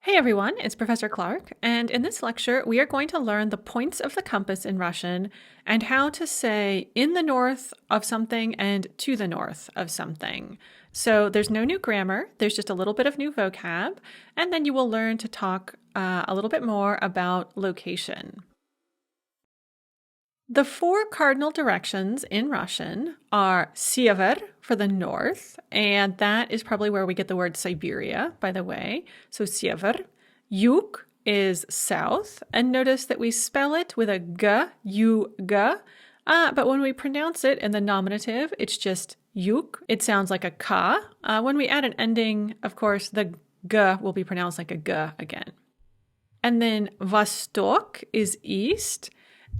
Hey everyone, it's Professor Clark, and in this lecture we are going to learn the points of the compass in Russian and how to say in the north of something and to the north of something. So there's no new grammar, there's just a little bit of new vocab, and then you will learn to talk a little bit more about location. The four cardinal directions in Russian are Siever for the north, and that is probably where we get the word Siberia, by the way. So Siever. Yug is south, and notice that we spell it with a g, you-g, but when we pronounce it in the nominative, it's just yug. It sounds like a ka. When we add an ending, of course, the g will be pronounced like a g again. And then Vostok is east.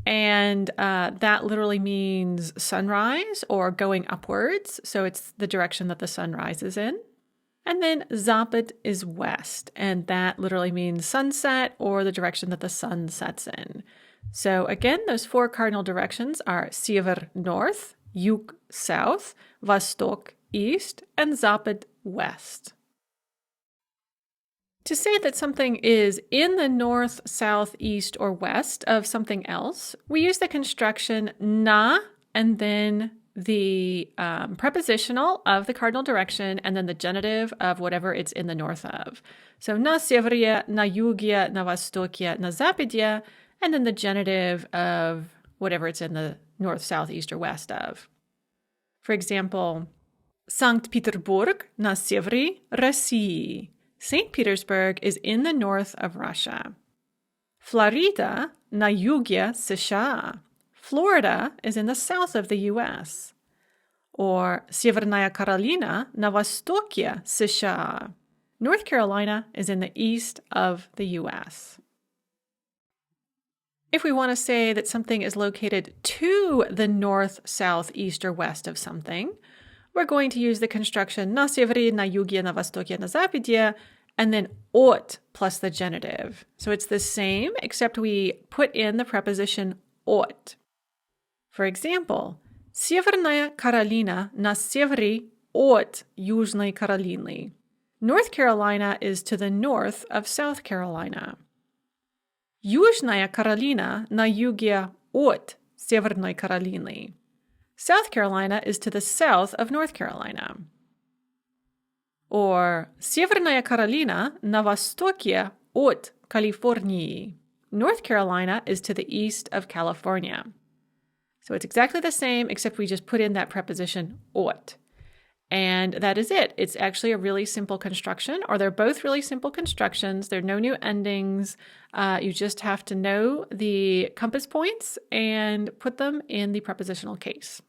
And that literally means sunrise or going upwards. So it's the direction that the sun rises in. And then Zapad is west. And that literally means sunset or the direction that the sun sets in. So again, those four cardinal directions are Siever north, Yug south, Vostok east, and Zapad west. To say that something is in the north, south, east, or west of something else, we use the construction na and then the prepositional of the cardinal direction and then the genitive of whatever it's in the north of. So na severia, na yugia, na vostokia, na zapadya, and then the genitive of whatever it's in the north, south, east, or west of. For example, Sankt Peterburg na severi России. St. Petersburg is in the north of Russia. Florida na юге США. Florida is in the south of the U.S. Or Северная Каролина на востоке США. North Carolina is in the east of the U.S. If we want to say that something is located to the north, south, east, or west of something, we're going to use the construction na severi, na yuge, na vostoke, na zapadye, and then от plus the genitive. So it's the same, except we put in the preposition от. For example, Северная Каролина на севере от Южной Каролины. North Carolina is to the north of South Carolina. Южная Каролина на юге от Северной Каролины. South Carolina is to the south of North Carolina. Or Северная Каролина на востоке от Калифорнии. North Carolina is to the east of California. So it's exactly the same, except we just put in that preposition от. And that is it. It's actually a really simple construction, or they're both really simple constructions. There are no new endings. You just have to know the compass points and put them in the prepositional case.